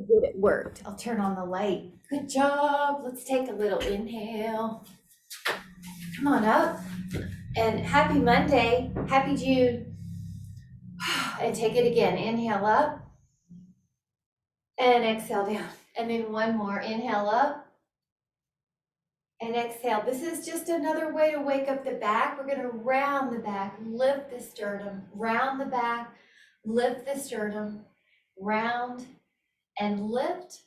Good, it worked. I'll turn on the light. Good job. Let's take a little inhale. Come on up. And happy Monday. Happy June. And take it again. Inhale up and exhale down. And then one more. Inhale up and exhale. This is just another way to wake up the back. We're going to round the back, lift the sternum, round the back, lift the sternum, round and lift.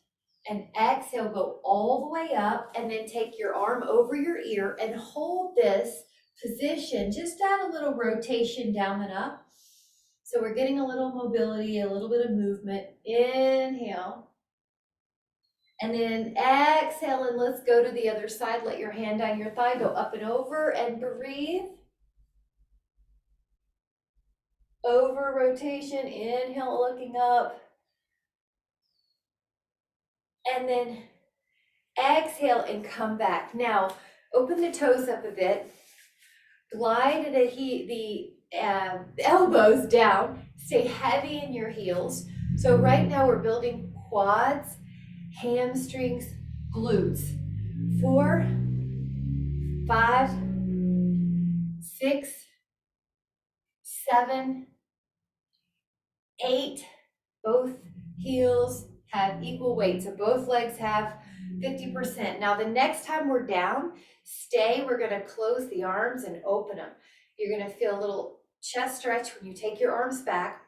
And exhale, go all the way up, and then take your arm over your ear and hold this position. Just add a little rotation down and up. So we're getting a little mobility, a little bit of movement. Inhale. And then exhale, and let's go to the other side. Let your hand down your thigh, go up and over, and breathe. Over rotation, inhale, looking up. And then exhale and come back. Now, open the toes up a bit. Glide the elbows down. Stay heavy in your heels. So right now we're building quads, hamstrings, glutes. 4, 5, 6, 7, 8. Both heels have equal weight. So both legs have 50%. Now the next time we're down, stay. We're going to close the arms and open them. You're going to feel a little chest stretch when you take your arms back.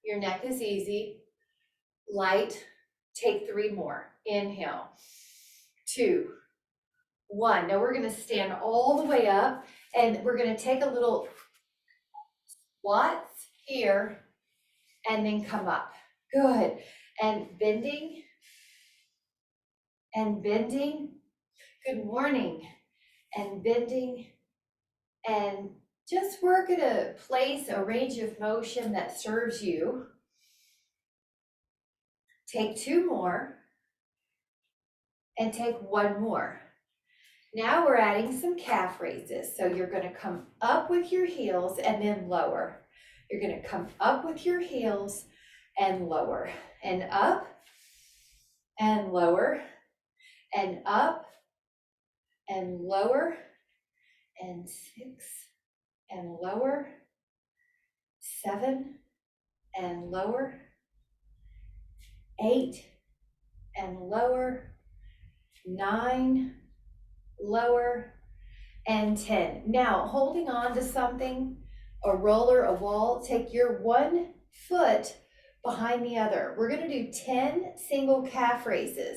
Your neck is easy. Light. Take 3 more. Inhale. 2, 1. Now we're going to stand all the way up, and we're going to take a little squats here and then come up. Good. And bending and bending. Good morning. And bending, and just work at a place, a range of motion that serves you. Take 2 more and take 1 more. Now we're adding some calf raises. So you're going to come up with your heels and then lower. You're going to come up with your heels and lower, and up and lower, and up and lower, and 6 and lower, 7 and lower, 8 and lower, 9, lower, and 10. Now, holding on to something, a roller, a wall, take your one foot behind the other. We're going to do 10 single calf raises.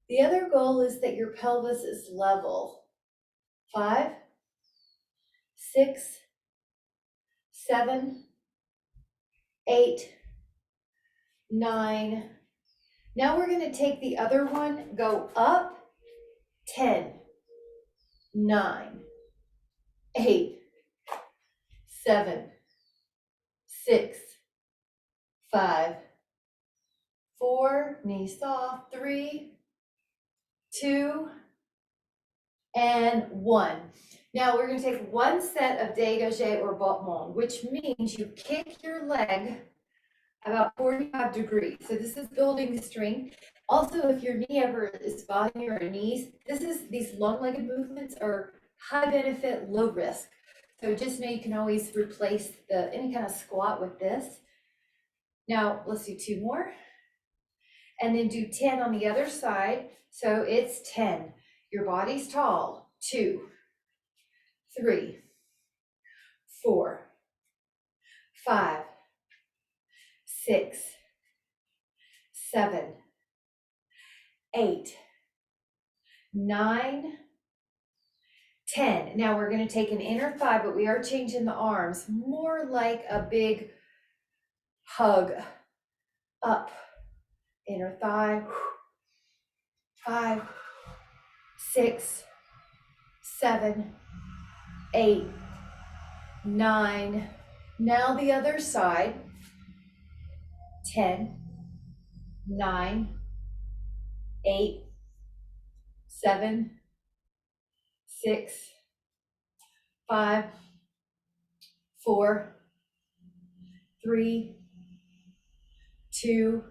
The other goal is that your pelvis is level. 5, 6, 7, 8, 9. Now we're going to take the other one, go up, 10, 9, 8, 7, 6, 5, 4, knee soft, 3, 2, and 1. Now we're going to take one set of dégagé or battement, which means you kick your leg about 45 degrees. So this is building strength. Also, if your knee ever is bothering your knees, these long-legged movements are high benefit, low risk. So just know you can always replace any kind of squat with this. Now let's do 2 more, and then do 10 on the other side. So it's 10. Your body's tall. 2, 3, 4, 5, 6, 7, 8, 9, 10. Now we're going to take an inner thigh, but we are changing the arms, more like a big hug up. Inner thigh. 5, 6, 7, 8, 9. Now the other side. 10, 9, 8, 7, 6, 5, 4, 3, 2,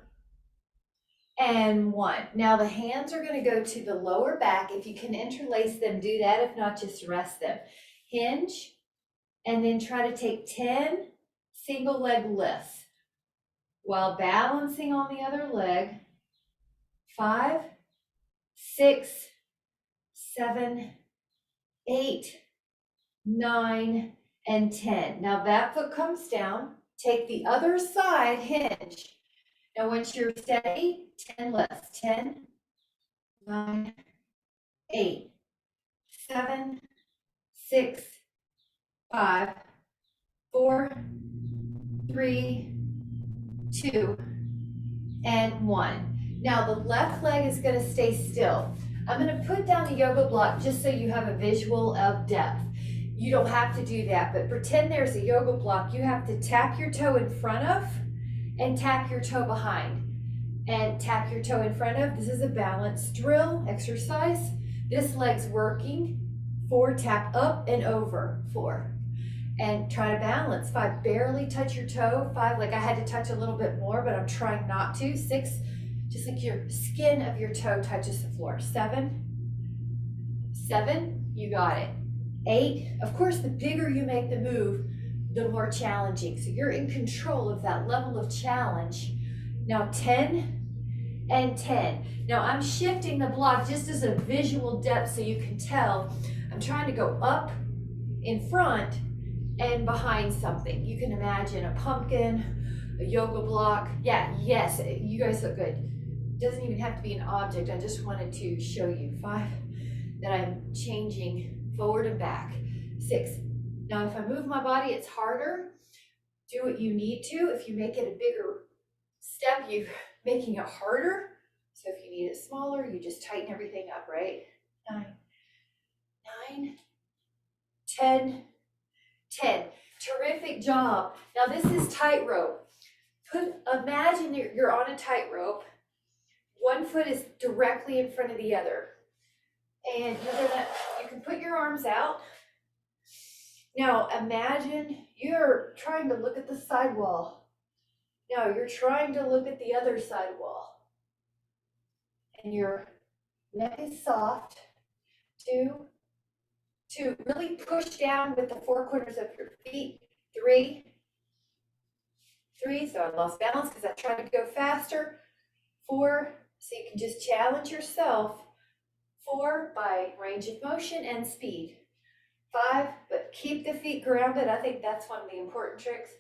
and 1. Now the hands are going to go to the lower back. If you can interlace them, do that. If not, just rest them. Hinge, and then try to take 10 single leg lifts while balancing on the other leg. 5, 6, 7, 8, 9, and 10. Now that foot comes down. Take the other side, hinge. Now once you're steady, 10 lifts. 10, 9, 8, 7, 6, 5, 4, 3, 2, and 1. Now the left leg is going to stay still. I'm going to put down a yoga block just so you have a visual of depth. You don't have to do that, but pretend there's a yoga block. You have to tap your toe in front of and tap your toe behind. And tap your toe in front of. This is a balance drill exercise. This leg's working. 4, tap up and over. 4. And try to balance. 5, barely touch your toe. 5, like I had to touch a little bit more, but I'm trying not to. 6, just like your skin of your toe touches the floor. 7, you got it. 8, of course, the bigger you make the move, the more challenging. So you're in control of that level of challenge. Now 10 and 10. Now I'm shifting the block just as a visual depth so you can tell. I'm trying to go up in front and behind something. You can imagine a pumpkin, a yoga block. Yeah, yes, you guys look good. It doesn't even have to be an object. I just wanted to show you. 5, that I'm changing forward and back. 6. Now if I move my body, it's harder. Do what you need to. If you make it a bigger step, you're making it harder. So if you need it smaller, you just tighten everything up, right? 9, 10, 10. Terrific job. Now this is tightrope. Imagine you're on a tightrope. One foot is directly in front of the other. And you can put your arms out. Now imagine you're trying to look at the side wall. Now you're trying to look at the other side wall. And your neck is soft. 2, really push down with the 4 corners of your feet. 3, so I lost balance because I tried to go faster. 4, so you can just challenge yourself. 4, by range of motion and speed. 5, but keep the feet grounded. I think that's one of the important tricks.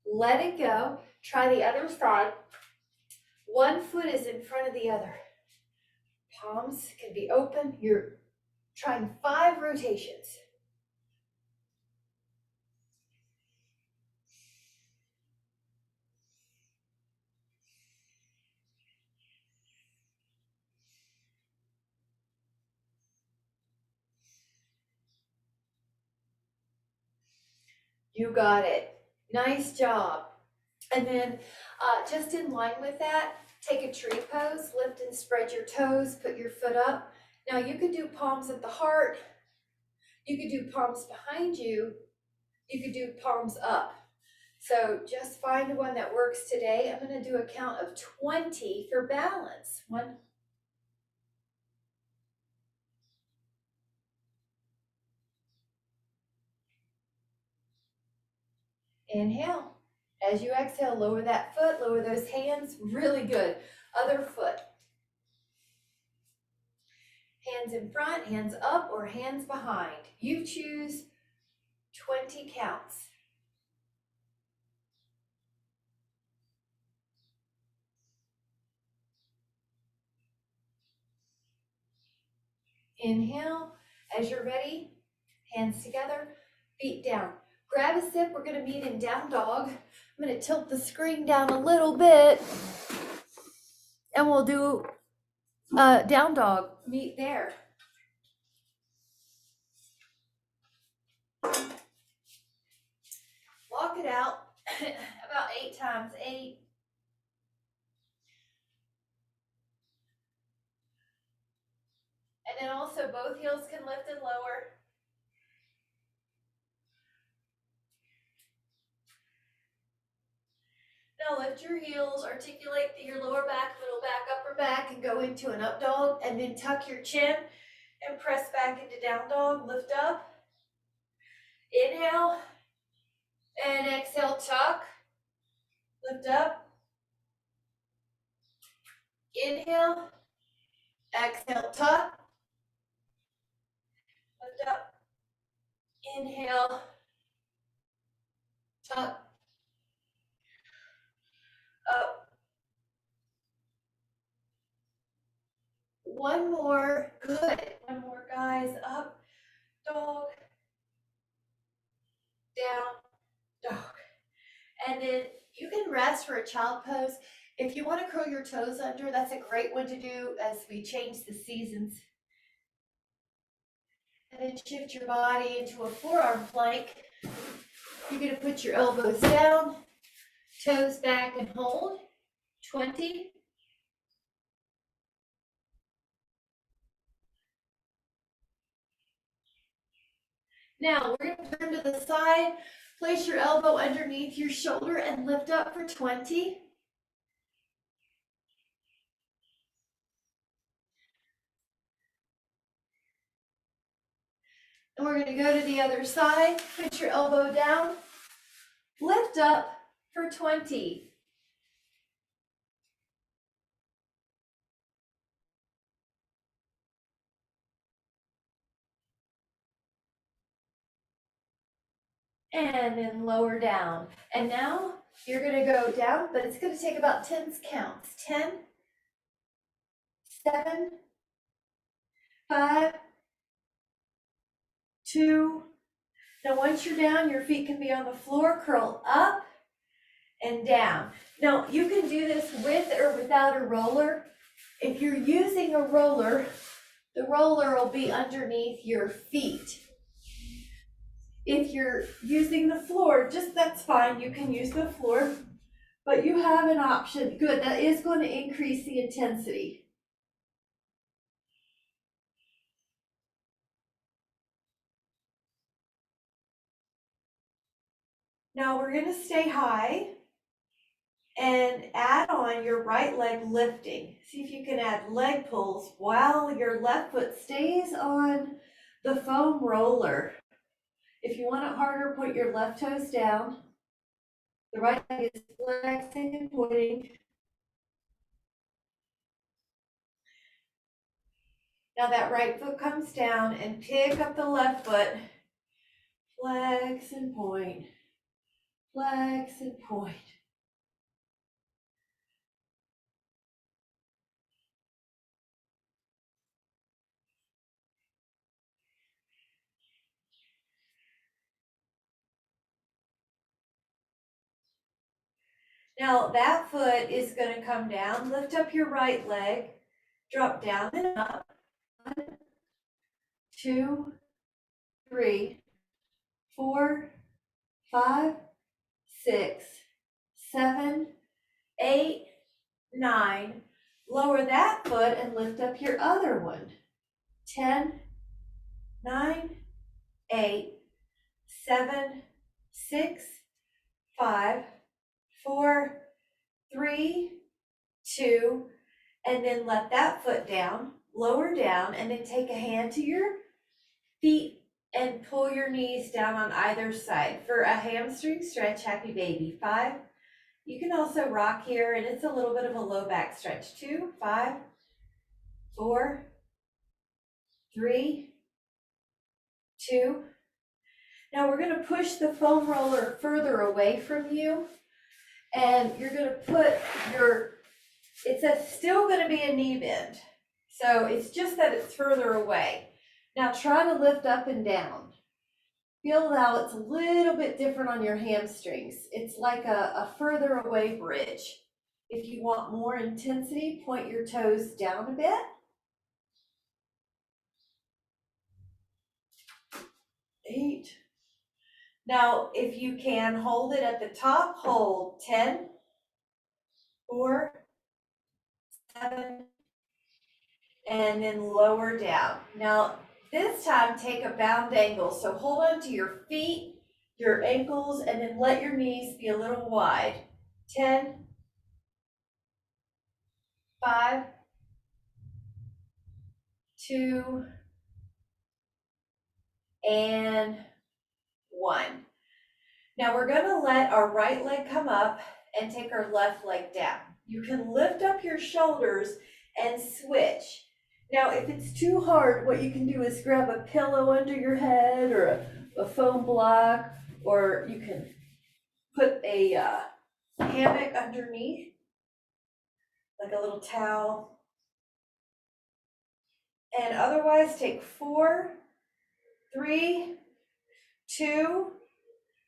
Let it go. Try the other side. One foot is in front of the other. Palms can be open. You're trying 5 rotations. You got it. Nice job. And then just in line with that, take a tree pose, lift and spread your toes, put your foot up. Now you could do palms at the heart. You could do palms behind you. You could do palms up. So just find one that works today. I'm going to do a count of 20 for balance. 1, inhale. As you exhale, lower that foot, lower those hands. Really good. Other foot. Hands in front, hands up, or hands behind. You choose. 20 counts. Inhale. As you're ready, hands together, feet down. Grab a sip. We're going to meet in down dog. I'm going to tilt the screen down a little bit, and we'll do down dog. Meet there. Walk it out about 8 times. 8. And then also both heels can lift and lower. Now lift your heels, articulate through your lower back, middle back, upper back, and go into an up dog, and then tuck your chin and press back into down dog. Lift up, inhale, and exhale, tuck, lift up, inhale, exhale, tuck, lift up, inhale, tuck, up. One more, good. One more, guys, up, dog, down, dog. And then you can rest for a child pose. If you want to curl your toes under, that's a great one to do as we change the seasons. And then shift your body into a forearm plank. You're going to put your elbows down, toes back, and hold. 20. Now we're going to turn to the side, place your elbow underneath your shoulder and lift up for 20. And we're going to go to the other side, put your elbow down, lift up for 20. And then lower down. And now you're going to go down, but it's going to take about 10 counts. 10, 7, 5, 2. Now once you're down, your feet can be on the floor, curl up and down. Now you can do this with or without a roller. If you're using a roller, the roller will be underneath your feet. If you're using the floor, that's fine, you can use the floor, but you have an option. Good, that is going to increase the intensity. Now we're going to stay high and add on your right leg lifting. See if you can add leg pulls while your left foot stays on the foam roller. If you want it harder, put your left toes down. The right leg is flexing and pointing. Now that right foot comes down and pick up the left foot. Flex and point. Flex and point. Now that foot is going to come down. Lift up your right leg. Drop down and up. 1, 2, 3, 4, 5, 6, 7, 8, 9. Lower that foot and lift up your other one. 10, 9, 8, 7, 6, 5, 4, 3, 2, and then let that foot down, lower down, and then take a hand to your feet and pull your knees down on either side for a hamstring stretch. Happy baby. 5. You can also rock here, and it's a little bit of a low back stretch. 2, 5, 4, 3, 2. Now we're going to push the foam roller further away from you, and you're going to put it's still going to be a knee bend. So it's just that it's further away. Now try to lift up and down. Feel how it's a little bit different on your hamstrings. It's like a further away bridge. If you want more intensity, point your toes down a bit. 8. Now, if you can hold it at the top, hold 10, 4, 7, and then lower down. Now, this time take a bound angle. So hold on to your feet, your ankles, and then let your knees be a little wide. 10, 5, 2, and 1. Now we're going to let our right leg come up and take our left leg down. You can lift up your shoulders and switch. Now, if it's too hard, what you can do is grab a pillow under your head or a foam block, or you can put a hammock underneath, like a little towel. And otherwise, take 4, 3, 2,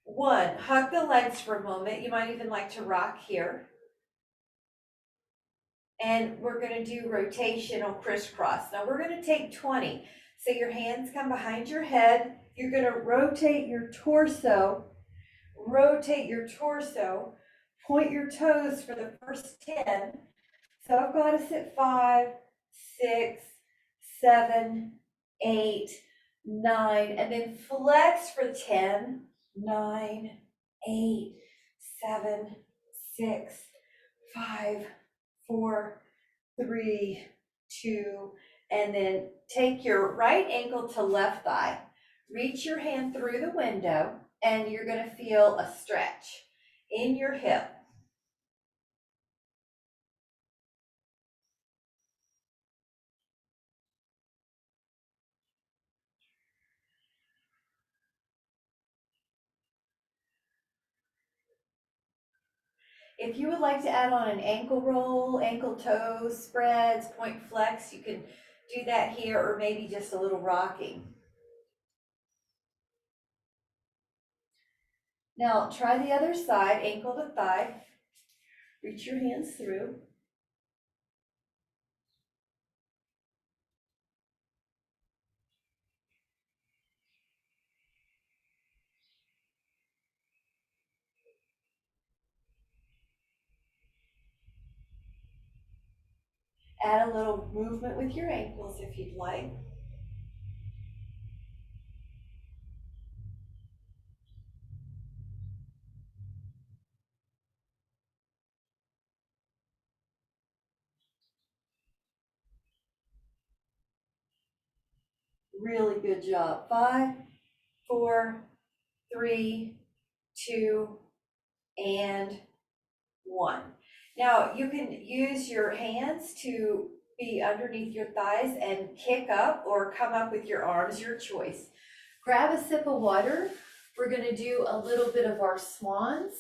1. Hug the legs for a moment. You might even like to rock here. And we're going to do rotational crisscross. Now we're going to take 20. So your hands come behind your head. You're going to rotate your torso. Point your toes for the first 10. So I've got us at 5, 6, 7, 8, 9, and then flex for 10, 9, 8, 7, 6, 5, 4, 3, 2, and then take your right ankle to left thigh. Reach your hand through the window, and you're going to feel a stretch in your hip. If you would like to add on an ankle roll, ankle toe spreads, point flex, you can do that here, or maybe just a little rocking. Now try the other side, ankle to thigh. Reach your hands through. Add a little movement with your ankles if you'd like. Really good job. 5, 4, 3, 2, and 1. Now you can use your hands to be underneath your thighs and kick up or come up with your arms, your choice. Grab a sip of water. We're going to do a little bit of our swans.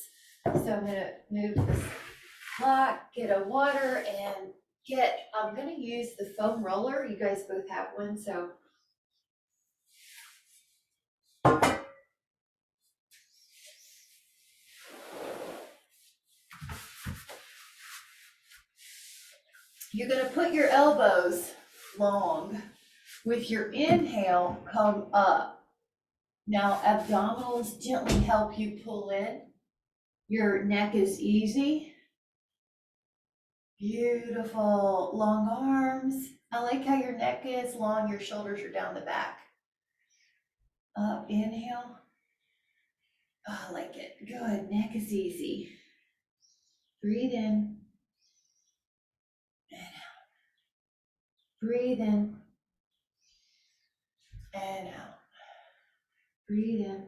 So I'm going to move this block, get a water, and I'm going to use the foam roller. You guys both have one, so you're going to put your elbows long. With your inhale, come up. Now abdominals gently help you pull in. Your neck is easy. Beautiful. Long arms. I like how your neck is long, your shoulders are down the back. Up, inhale. Oh, I like it. Good. Neck is easy. Breathe in. And out. Breathe in. And out. Breathe in.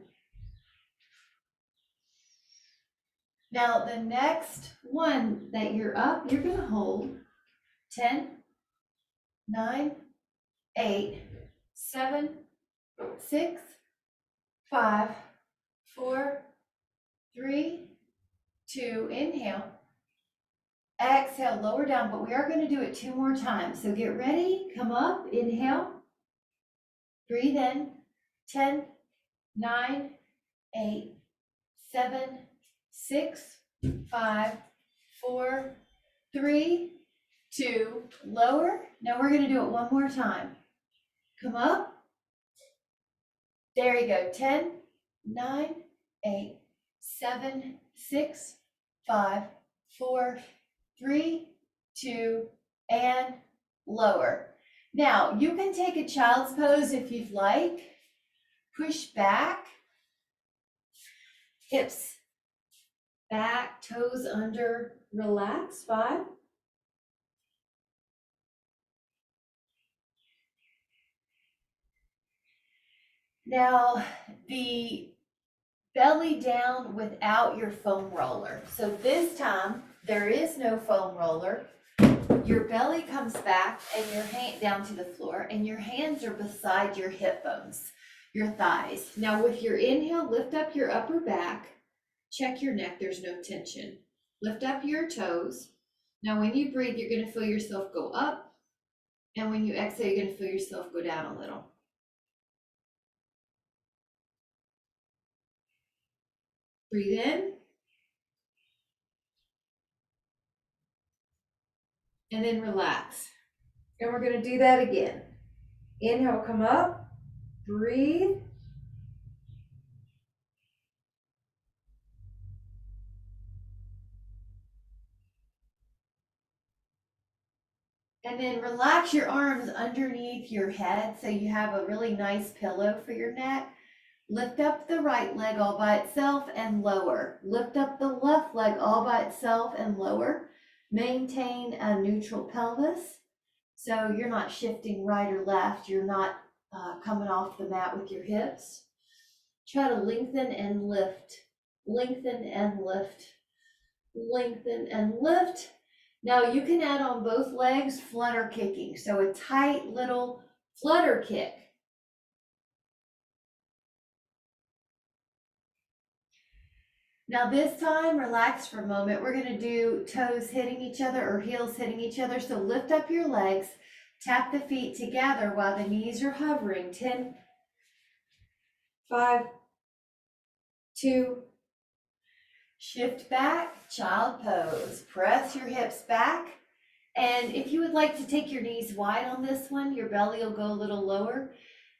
Now the next one that you're up, you're going to hold 10, 9, 8, 7, 6, 5, 4, 3, 2, inhale. Exhale, lower down, but we are going to do it 2 more times. So get ready, come up, inhale, breathe in, 10, 9, 8, 7, 6, 5, 4, 3, 2, lower. Now we're going to do it 1 more time. Come up. There you go. 10, 9, 8, 7, 6, 5, 4, 3, 2, and lower. Now you can take a child's pose if you'd like. Push back, hips back, toes under, relax, 5. Now, the belly down without your foam roller. So this time, there is no foam roller. Your belly comes back and your hand down to the floor, and your hands are beside your hip bones, your thighs. Now with your inhale, lift up your upper back, check your neck, there's no tension. Lift up your toes. Now when you breathe, you're gonna feel yourself go up, and when you exhale, you're gonna feel yourself go down a little. Breathe in. And then relax. And we're gonna do that again. Inhale, come up, breathe. And then relax your arms underneath your head so you have a really nice pillow for your neck. Lift up the right leg all by itself and lower. Lift up the left leg all by itself and lower. Maintain a neutral pelvis. So you're not shifting right or left. You're not coming off the mat with your hips. Try to lengthen and lift. Lengthen and lift. Lengthen and lift. Now you can add on both legs flutter kicking. So a tight little flutter kick. Now this time, relax for a moment. We're gonna do toes hitting each other or heels hitting each other. So lift up your legs, tap the feet together while the knees are hovering. 10, 5, 2, shift back, child pose. Press your hips back. And if you would like to take your knees wide on this one, your belly will go a little lower.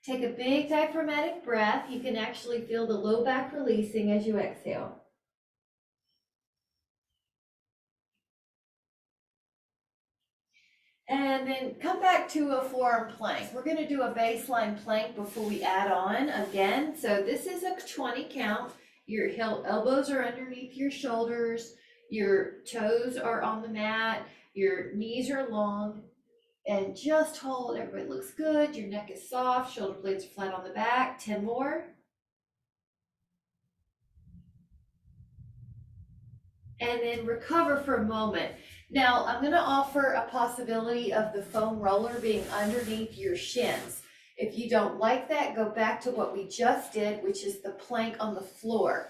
Take a big diaphragmatic breath. You can actually feel the low back releasing as you exhale. And then come back to a forearm plank. We're gonna do a baseline plank before we add on again. So this is a 20 count. Your elbows are underneath your shoulders. Your toes are on the mat. Your knees are long. And just hold, everybody looks good. Your neck is soft, shoulder blades are flat on the back. 10 more. And then recover for a moment. Now, I'm gonna offer a possibility of the foam roller being underneath your shins. If you don't like that, go back to what we just did, which is the plank on the floor.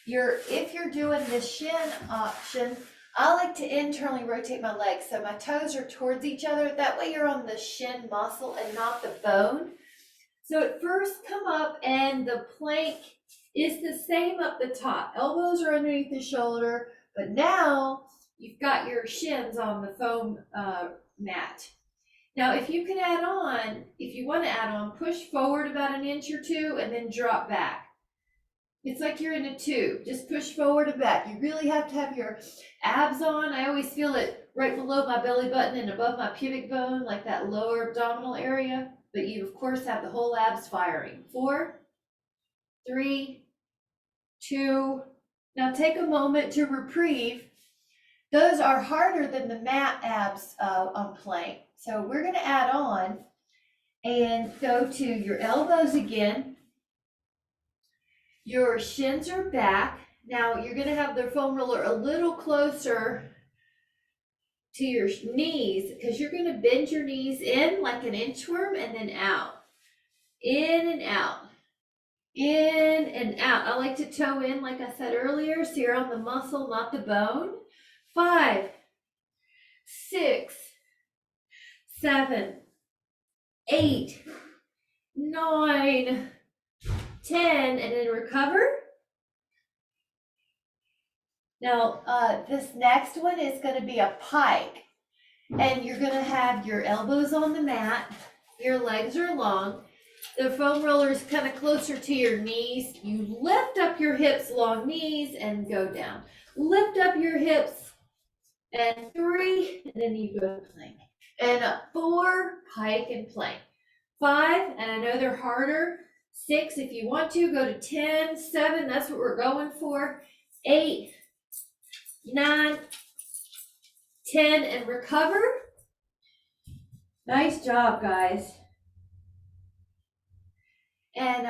If you're doing the shin option, I like to internally rotate my legs so my toes are towards each other. That way you're on the shin muscle and not the bone. So at first come up and the plank is the same up the top. Elbows are underneath the shoulder, but now you've got your shins on the foam mat. Now, if you can add on, if you want to add on, push forward about an inch or two and then drop back. It's like you're in a tube. Just push forward and back. You really have to have your abs on. I always feel it right below my belly button and above my pubic bone, like that lower abdominal area. But you, of course, have the whole abs firing. 4, 3, 2. Now take a moment to reprieve. Those are harder than the mat abs on plank. So we're going to add on and go to your elbows again. Your shins are back. Now you're going to have the foam roller a little closer to your knees because you're going to bend your knees in like an inchworm and then out. In and out. In and out. I like to toe in, like I said earlier, so you're on the muscle, not the bone. 5, 6, 7, 8, 9, 10, and then recover. Now, this next one is going to be a pike, and you're going to have your elbows on the mat, your legs are long, the foam roller is kind of closer to your knees. You lift up your hips, long knees, and go down. Lift up your hips, and 3, and then you go plank. And 4, pike and plank. 5, and I know they're harder. 6, if you want to, go to 10, 7, that's what we're going for. 8, 9, 10, and recover. Nice job, guys. And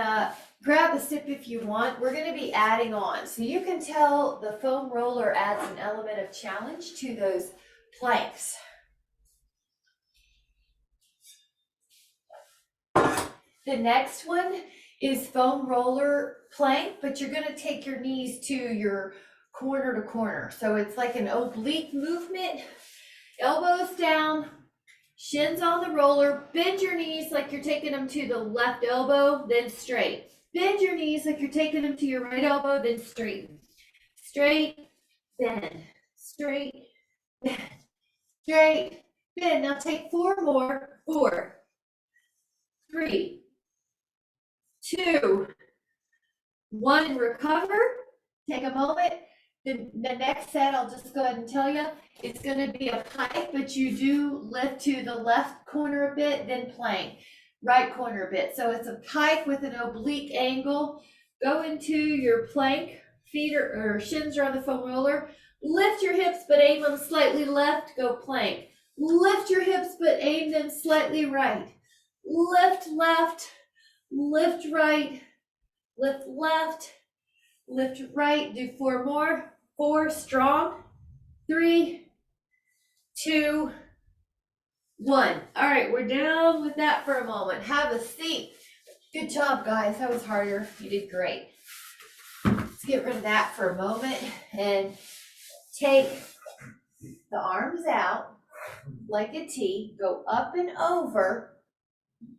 grab a sip if you want. We're going to be adding on. So you can tell the foam roller adds an element of challenge to those planks. The next one is foam roller plank, but you're going to take your knees to your corner to corner. So it's like an oblique movement, elbows down, shins on the roller, bend your knees like you're taking them to the left elbow, then straight. Bend your knees like you're taking them to your right elbow, then straight. Straight, bend, straight, bend, straight, bend. Now take 4 more. 4, 3, 2, 1, recover. Take a moment. The next set, I'll just go ahead and tell you, it's going to be a pike, but you do lift to the left corner a bit, then plank, right corner a bit. So it's a pike with an oblique angle. Go into your plank, feet or shins are on the foam roller. Lift your hips, but aim them slightly left, go plank. Lift your hips, but aim them slightly right. Lift left, lift right, lift left, lift right. Do 4 more. 4, strong. 3, 2, 1. All right, we're down with that for a moment. Have a seat. Good job, guys. That was harder. You did great. Let's get rid of that for a moment and take the arms out like a T. Go up and over.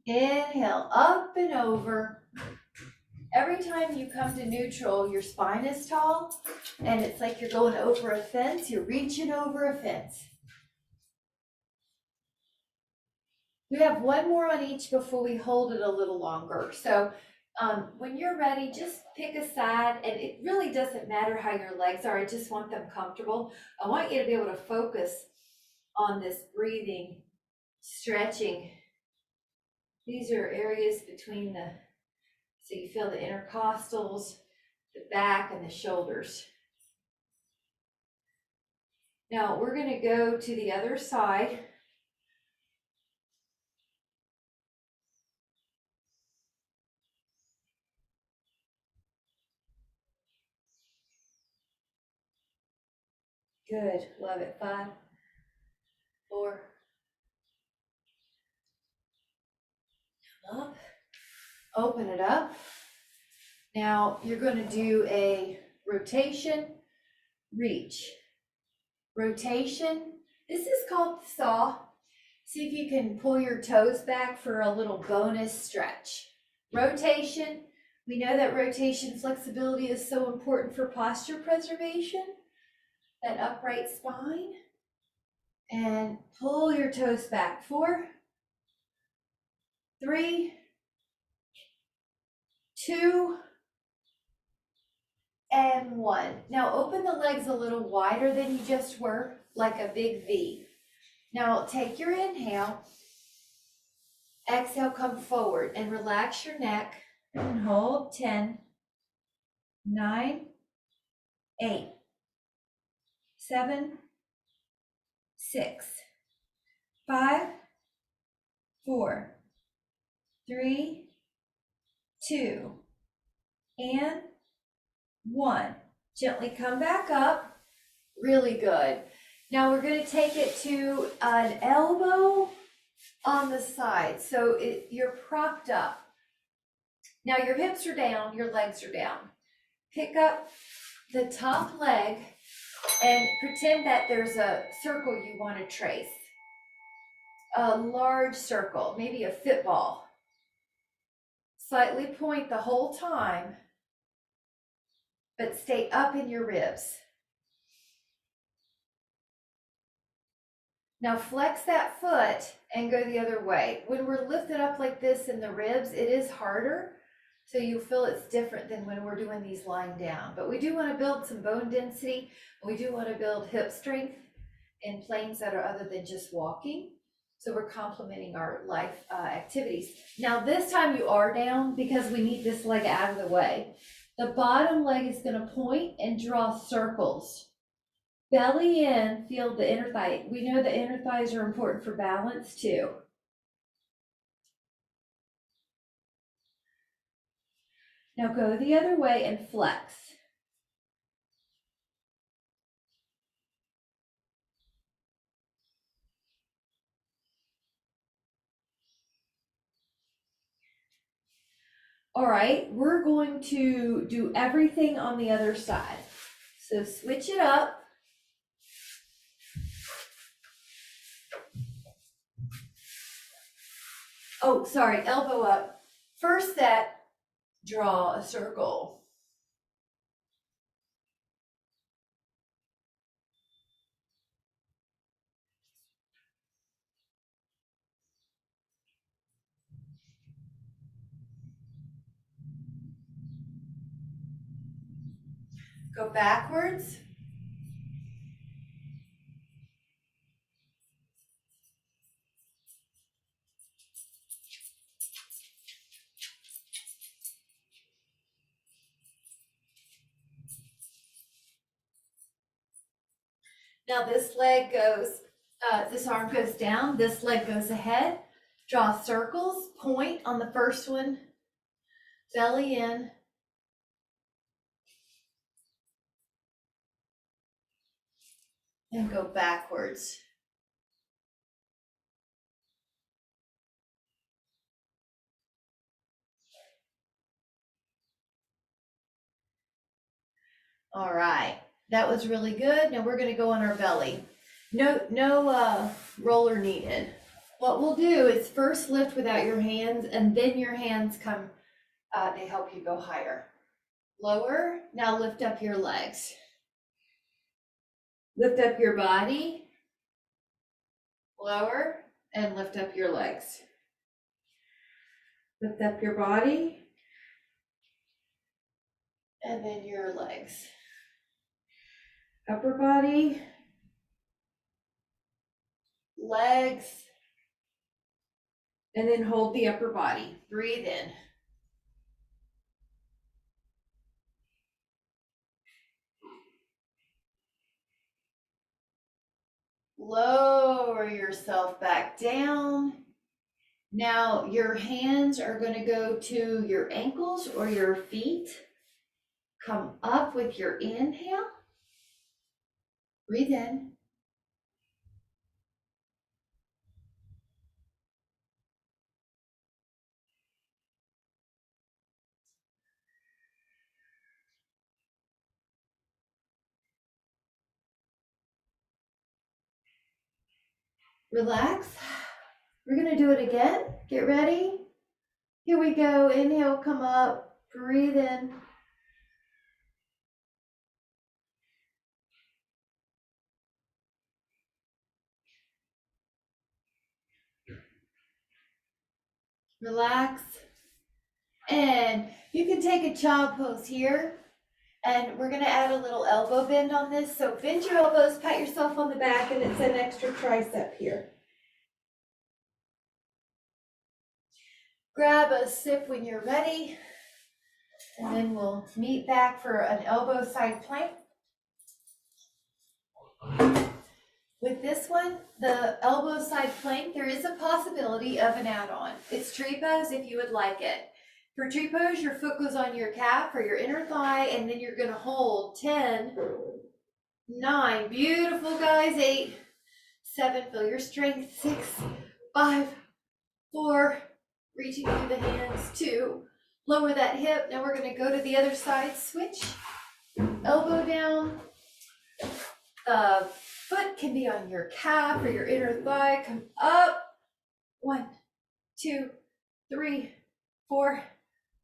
Inhale, up and over. Every time you come to neutral, your spine is tall, and it's like you're going over a fence. You're reaching over a fence. We have 1 more on each before we hold it a little longer. So when you're ready, just pick a side, and it really doesn't matter how your legs are. I just want them comfortable. I want you to be able to focus on this breathing, stretching. These are areas between so you feel the intercostals, the back, and the shoulders. Now we're going to go to the other side. Good, love it. 5, 4, up, open it up. Now you're going to do a rotation, reach, rotation. This is called the saw. See if you can pull your toes back for a little bonus stretch. Rotation. We know that rotation flexibility is so important for posture preservation, that upright spine. And pull your toes back. 4, 3, 2, and 1. Now open the legs a little wider than you just were, like a big V. Now take your inhale, exhale, come forward and relax your neck and hold. 10, 9, 8, 7, 6, 5, 4, 3, 2, and 1. Gently come back up. Really good. Now we're going to take it to an elbow on the side. So you're propped up. Now your hips are down, your legs are down. Pick up the top leg and pretend that there's a circle you want to trace. A large circle, maybe a football. Slightly point the whole time, but stay up in your ribs. Now flex that foot and go the other way. When we're lifted up like this in the ribs, it is harder. So you feel it's different than when we're doing these lying down. But we do want to build some bone density. We do want to build hip strength in planes that are other than just walking. So we're complementing our life activities. Now this time you are down because we need this leg out of the way. The bottom leg is going to point and draw circles. Belly in, feel the inner thigh. We know the inner thighs are important for balance too. Now go the other way and flex. All right, we're going to do everything on the other side. So switch it up. Oh, sorry, elbow up. First set, draw a circle. Go backwards. Now this leg goes, this arm goes down, this leg goes ahead. Draw circles, point on the first one, belly in. And go backwards. All right, that was really good. Now we're gonna go on our belly. No roller needed. What we'll do is first lift without your hands, and then your hands come, they help you go higher. Lower, now lift up your legs. Lift up your body. Lower, and lift up your legs. Lift up your body. And then your legs. Upper body. Legs. And then hold the upper body. Breathe in. Lower yourself back down. Now your hands are going to go to your ankles or your feet. Come up with your inhale. Breathe in. Relax. We're going to do it again. Get ready. Here we go. Inhale, come up. Breathe in. Relax. And you can take a child pose here. And we're going to add a little elbow bend on this. So bend your elbows, pat yourself on the back, and it's an extra tricep here. Grab a sip when you're ready. And then we'll meet back for an elbow side plank. With this one, the elbow side plank, there is a possibility of an add-on. It's tree pose if you would like it. For tree pose, your foot goes on your calf or your inner thigh, and then you're gonna hold 10, 9, beautiful guys, 8, 7, feel your strength, 6, 5, 4, reaching through the hands, 2, lower that hip. Now we're gonna go to the other side, switch, elbow down, foot can be on your calf or your inner thigh, come up, 1, 2, 3, 4,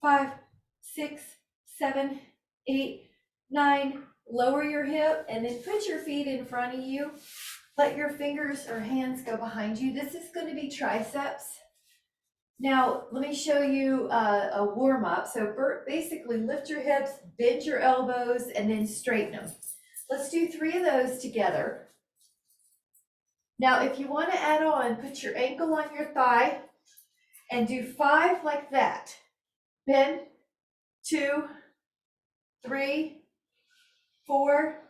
5, 6, 7, 8, 9, lower your hip and then put your feet in front of you. Let your fingers or hands go behind you. This is going to be triceps. Now, let me show you a warm up. So basically lift your hips, bend your elbows, and then straighten them. Let's do 3 of those together. Now, if you want to add on, put your ankle on your thigh and do 5 like that. Bend, 2, 3, 4,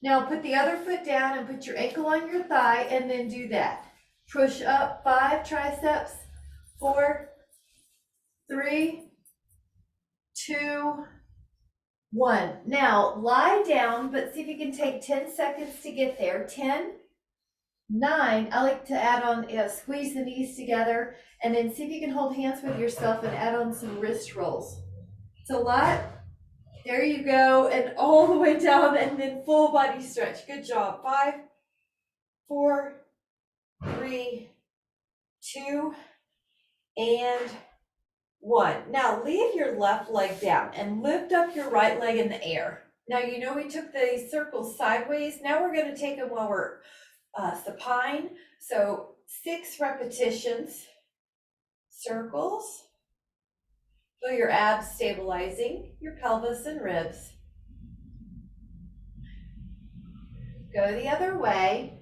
Now put the other foot down and put your ankle on your thigh and then do that. Push up 5 triceps, 4, 3, 2, 1. Now lie down, but see if you can take 10 seconds to get there. 10, 9, I like to add on, squeeze the knees together, and then see if you can hold hands with yourself and add on some wrist rolls. It's a lot. There you go, and all the way down, and then full body stretch. Good job. 5, 4, 3, 2, and 1. Now leave your left leg down and lift up your right leg in the air. Now you know we took these circles sideways. Now we're going to take them while we're supine. So 6 repetitions, circles. Feel your abs stabilizing, your pelvis and ribs. Go the other way.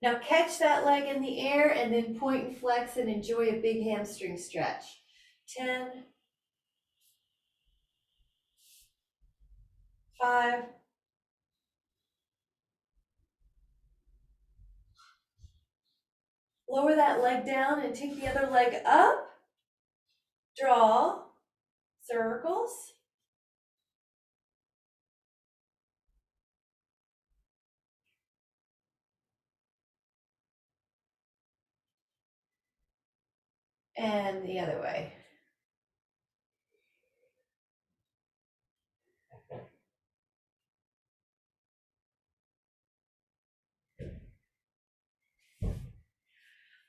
Now catch that leg in the air and then point and flex and enjoy a big hamstring stretch. 10, 5, 4, lower that leg down and take the other leg up. Draw circles. And the other way.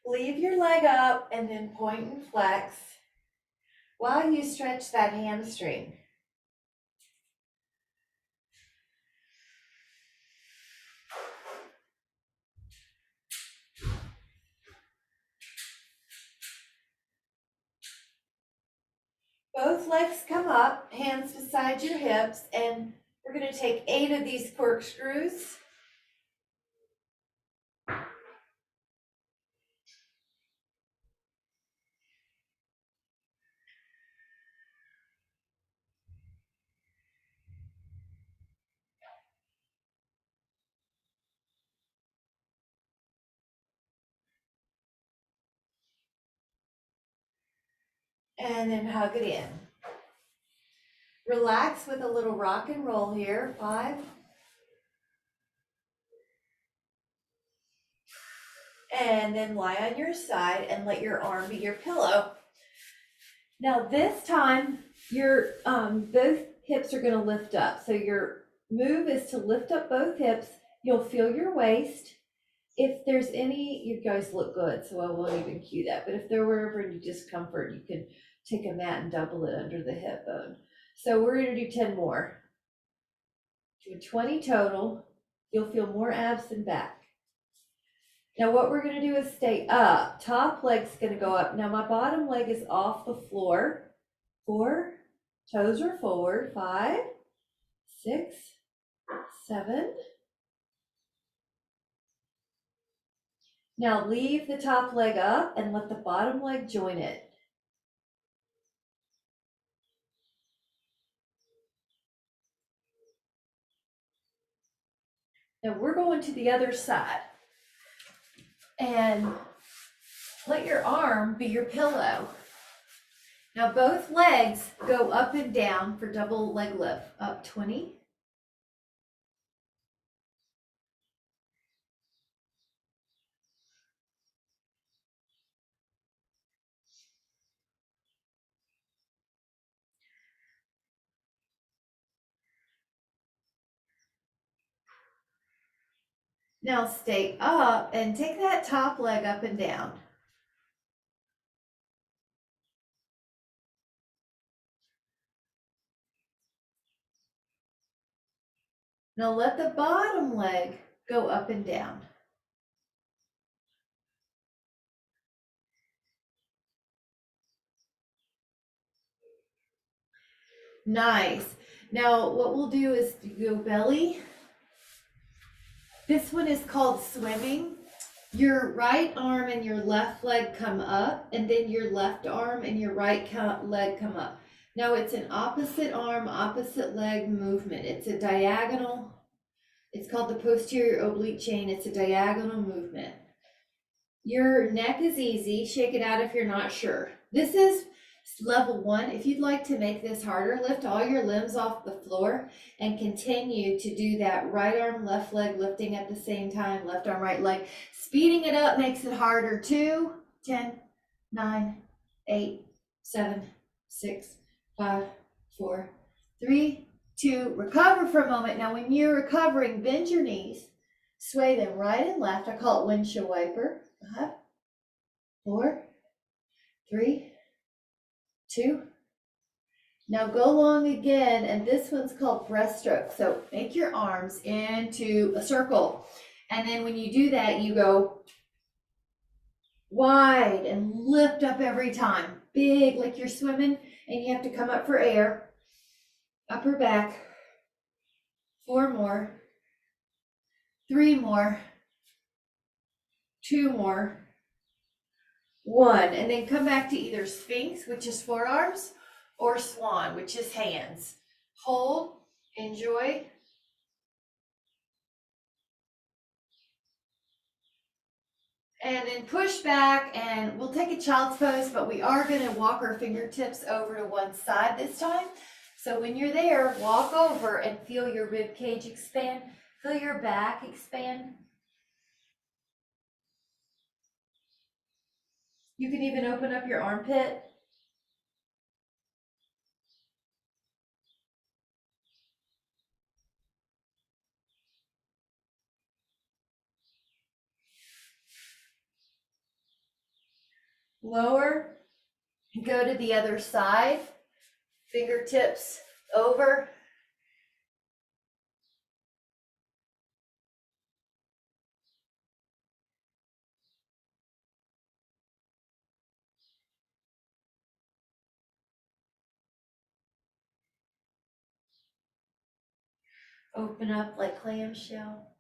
Leave your leg up and then point and flex while you stretch that hamstring. Both legs come up, hands beside your hips, and we're going to take 8 of these corkscrews. And then hug it in. Relax with a little rock and roll here. 5. And then lie on your side and let your arm be your pillow. Now this time, your both hips are going to lift up. So your move is to lift up both hips. You'll feel your waist. If there's any, you guys look good, so I won't even cue that. But if there were ever any discomfort, you can take a mat and double it under the hip bone. So we're going to do 10 more. Do 20 total. You'll feel more abs than back. Now what we're going to do is stay up. Top leg's going to go up. Now my bottom leg is off the floor. 4, toes are forward. 5, 6, 7. Now leave the top leg up and let the bottom leg join it. Now we're going to the other side. And let your arm be your pillow. Now both legs go up and down for double leg lift. Up 20. Now stay up and take that top leg up and down. Now let the bottom leg go up and down. Nice. Now what we'll do is go belly. This one is called swimming. Your right arm and your left leg come up, and then your left arm and your right leg come up. Now it's an opposite arm, opposite leg movement. It's a diagonal. It's called the posterior oblique chain. It's a diagonal movement. Your neck is easy. Shake it out if you're not sure. This is level 1. If you'd like to make this harder, lift all your limbs off the floor and continue to do that right arm, left leg lifting at the same time, left arm, right leg. Speeding it up makes it harder. 2, 10, 9, 8, 7, 6, 5, 4, 3, 2. Recover for a moment. Now when you're recovering, bend your knees, sway them right and left. I call it windshield wiper. 5, 4, 3, 2. Now go long again, and this one's called breaststroke. So make your arms into a circle. And then when you do that, you go wide and lift up every time. Big, like you're swimming, and you have to come up for air. Upper back. 4 more. 3 more. 2 more. 1. And then come back to either Sphinx, which is forearms, or Swan, which is hands. Hold, enjoy. And then push back, and we'll take a child's pose, but we are going to walk our fingertips over to one side this time. So when you're there, walk over and feel your rib cage expand. Feel your back expand. You can even open up your armpit. Lower, go to the other side. Fingertips over. Open up like clamshell.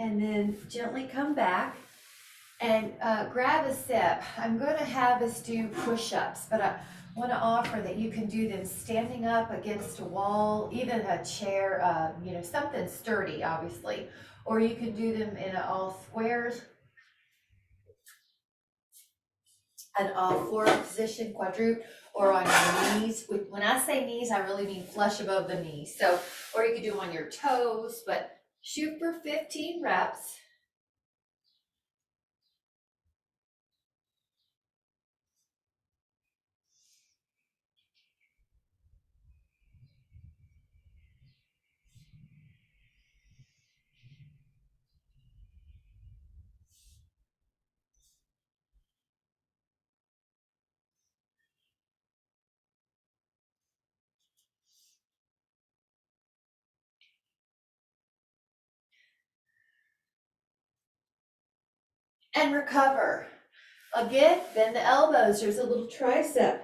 And then gently come back and grab a step. I'm going to have us do push-ups, but I want to offer that you can do them standing up against a wall, even a chair, something sturdy, obviously, or you can do them in all squares, an all four position, quadruped, or on your knees. When I say knees, I really mean flush above the knees. So, or you could do them on your toes, but shoot for 15 reps. And recover. Again, bend the elbows. There's a little tricep.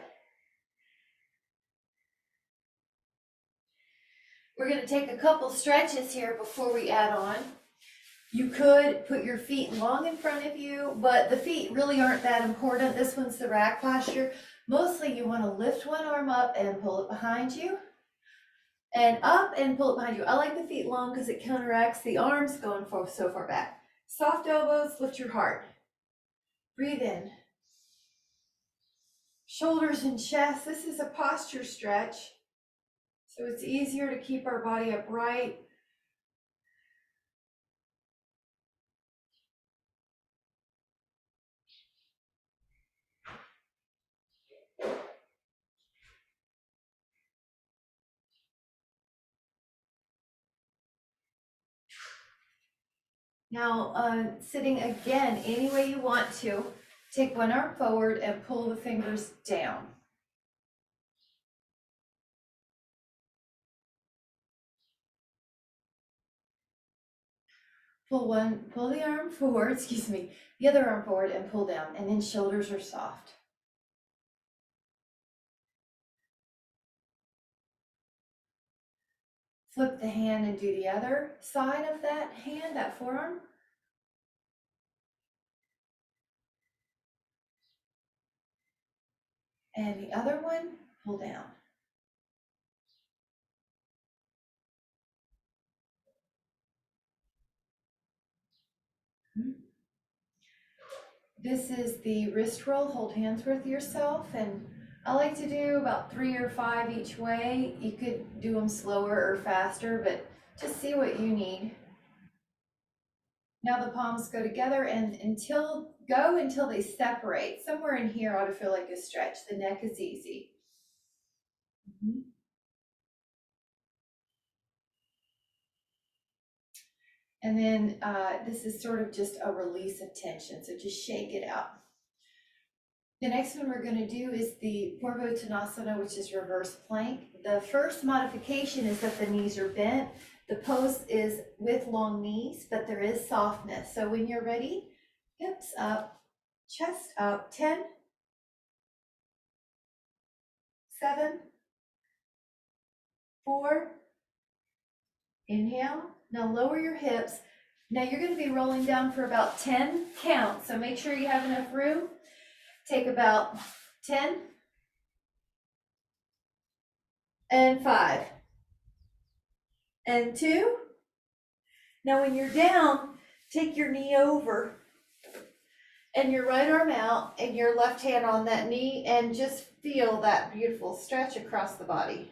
We're going to take a couple stretches here before we add on. You could put your feet long in front of you, but the feet really aren't that important. This one's the rack posture. Mostly you want to lift one arm up and pull it behind you. And up and pull it behind you. I like the feet long because it counteracts the arms going so far back. Soft elbows, lift your heart. Breathe in. Shoulders and chest. This is a posture stretch, so it's easier to keep our body upright. Now, sitting again, any way you want to. Take one arm forward and pull the fingers down. pull the arm forward, excuse me, the other arm forward and pull down, and then shoulders are soft. Flip the hand and do the other side of that hand, that forearm. And the other one, pull down. This is the wrist roll, hold hands with yourself, and I like to do about 3 or 5 each way. You could do them slower or faster, but just see what you need. Now the palms go together and until they separate. Somewhere in here ought to feel like a stretch. The neck is easy. And then this is sort of just a release of tension, so just shake it out. The next one we're going to do is the Purvottanasana, which is reverse plank. The first modification is that the knees are bent. The pose is with long knees, but there is softness. So when you're ready, hips up, chest up, 10, 7, 4, inhale. Now lower your hips. Now you're going to be rolling down for about 10 counts, so make sure you have enough room. Take about 10 and 5 and 2. Now when you're down, take your knee over and your right arm out and your left hand on that knee and just feel that beautiful stretch across the body.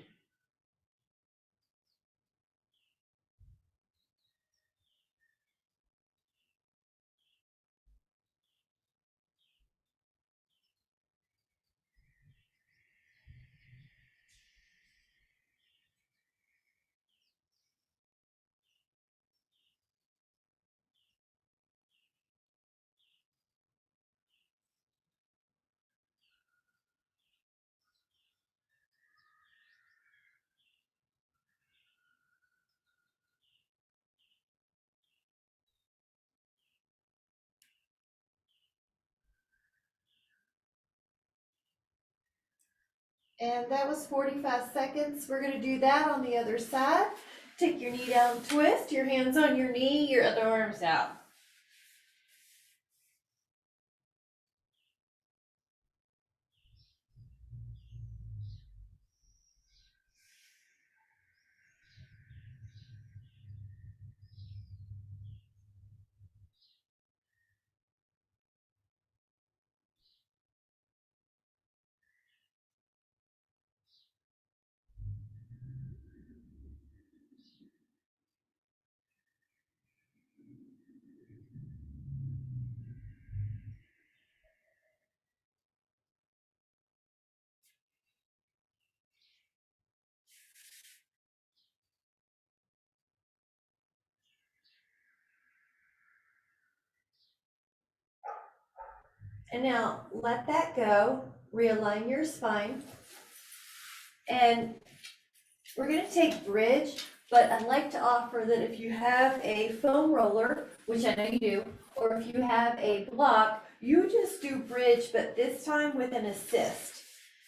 And that was 45 seconds. We're going to do that on the other side. Take your knee down, twist, your hands on your knee, your other arms out. And now let that go, realign your spine. And we're going to take bridge, but I'd like to offer that if you have a foam roller, which I know you do, or if you have a block, you just do bridge, but this time with an assist.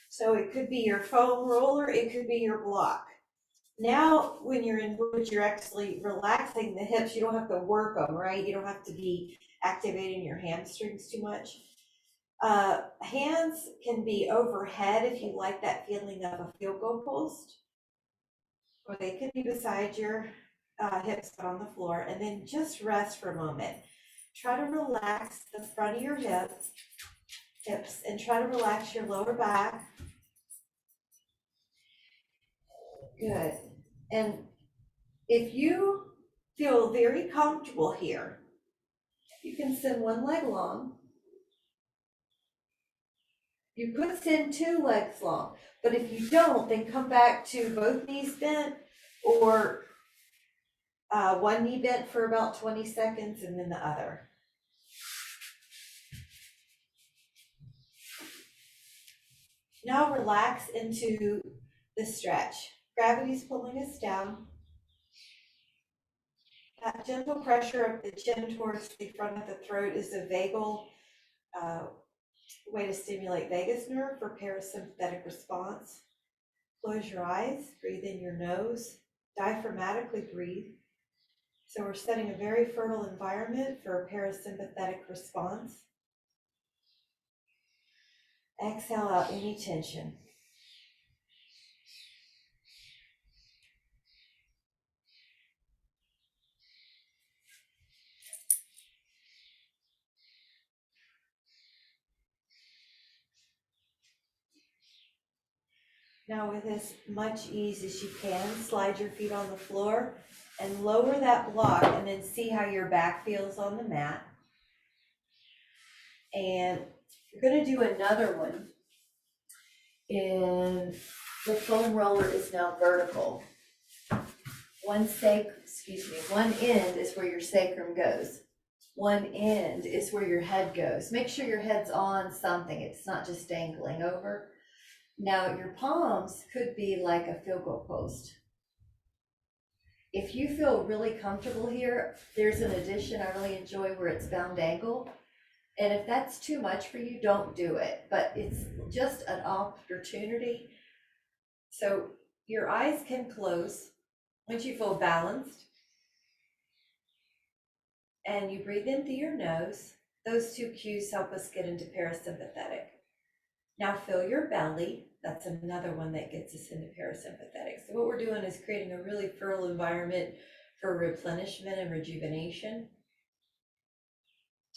So it could be your foam roller, it could be your block. Now, when you're in bridge, you're actually relaxing the hips. You don't have to work them, right? You don't have to be activating your hamstrings too much. Hands can be overhead if you like that feeling of a field goal post, or they could be beside your hips on the floor, and then just rest for a moment. Try to relax the front of your hips, and try to relax your lower back. Good. And if you feel very comfortable here, you can send one leg long. You could send 2 legs long, but if you don't, then come back to both knees bent, or one knee bent for about 20 seconds and then the other. Now relax into the stretch. Gravity's pulling us down. That gentle pressure of the chin towards the front of the throat is a vagal way to stimulate vagus nerve for parasympathetic response. Close your eyes, breathe in your nose, diaphragmatically breathe. So we're setting a very fertile environment for a parasympathetic response. Exhale out any tension. Now with as much ease as you can, slide your feet on the floor and lower that block, and then see how your back feels on the mat. And you're going to do another one. And the foam roller is now vertical. One end is where your sacrum goes. One end is where your head goes. Make sure your head's on something. It's not just dangling over. Now your palms could be like a field goal post. If you feel really comfortable here, there's an addition I really enjoy where it's bound angle. And if that's too much for you, don't do it. But it's just an opportunity. So your eyes can close once you feel balanced. And you breathe in through your nose. Those two cues help us get into parasympathetic. Now fill your belly. That's another one that gets us into parasympathetic. So what we're doing is creating a really fertile environment for replenishment and rejuvenation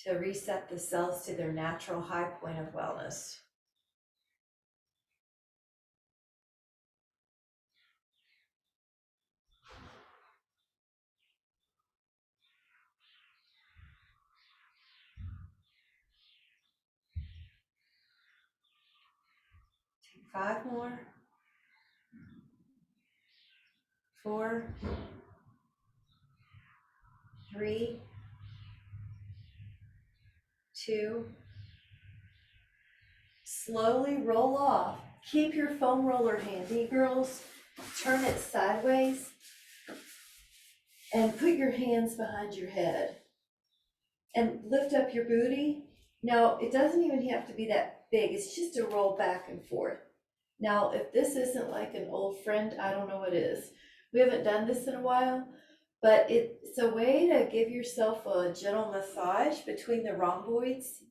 to reset the cells to their natural high point of wellness. Take 5 more. 4, 3, 2. Slowly roll off. Keep your foam roller handy, girls. Turn it sideways and put your hands behind your head and lift up your booty. Now, it doesn't even have to be that big. It's just a roll back and forth. Now, if this isn't like an old friend, I don't know what is. We haven't done this in a while, but it's a way to give yourself a gentle massage between the rhomboids.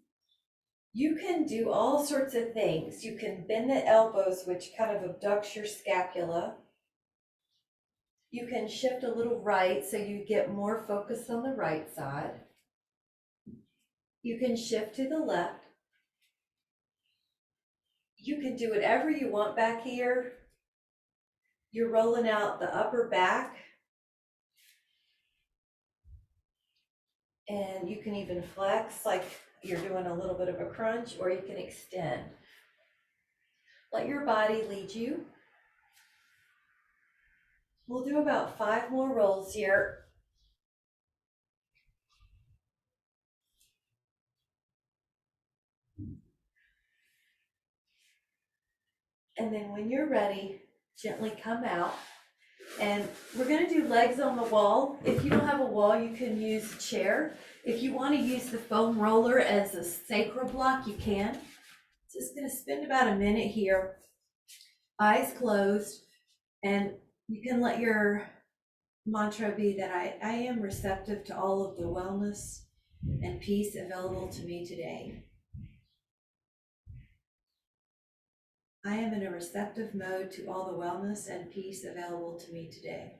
You can do all sorts of things. You can bend the elbows, which kind of abducts your scapula. You can shift a little right so you get more focus on the right side. You can shift to the left. You can do whatever you want back here. You're rolling out the upper back. And you can even flex like you're doing a little bit of a crunch, or you can extend. Let your body lead you. We'll do about 5 more rolls here. And then when you're ready, gently come out. And we're going to do legs on the wall. If you don't have a wall, you can use a chair. If you want to use the foam roller as a sacral block, you can. Just going to spend about a minute here, eyes closed, and you can let your mantra be that I am receptive to all of the wellness and peace available to me today. I am in a receptive mode to all the wellness and peace available to me today.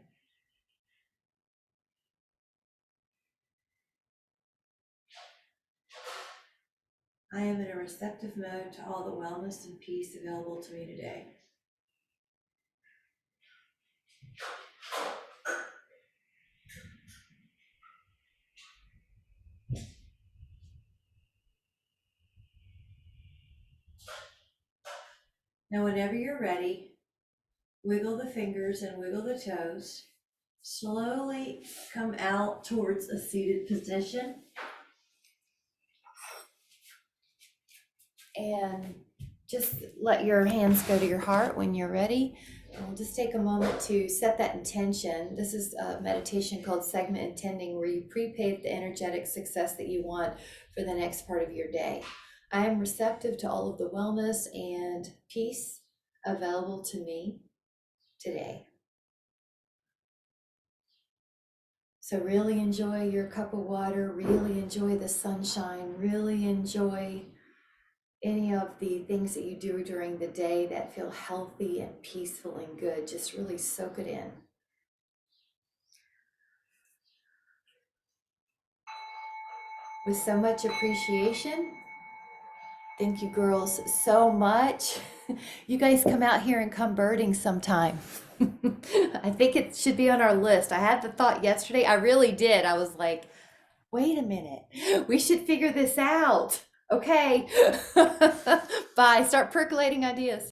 I am in a receptive mode to all the wellness and peace available to me today. Now, whenever you're ready, wiggle the fingers and wiggle the toes. Slowly come out towards a seated position. And just let your hands go to your heart when you're ready. we'll just take a moment to set that intention. This is a meditation called segment intending, where you pre-pave the energetic success that you want for the next part of your day. I am receptive to all of the wellness and peace available to me today. So really enjoy your cup of water, really enjoy the sunshine, really enjoy any of the things that you do during the day that feel healthy and peaceful and good. Just really soak it in. With so much appreciation. Thank you, girls, so much. You guys come out here and come birding sometime. I think it should be on our list. I had the thought yesterday. I really did. I was like, wait a minute, we should figure this out. Okay. Bye. Start percolating ideas.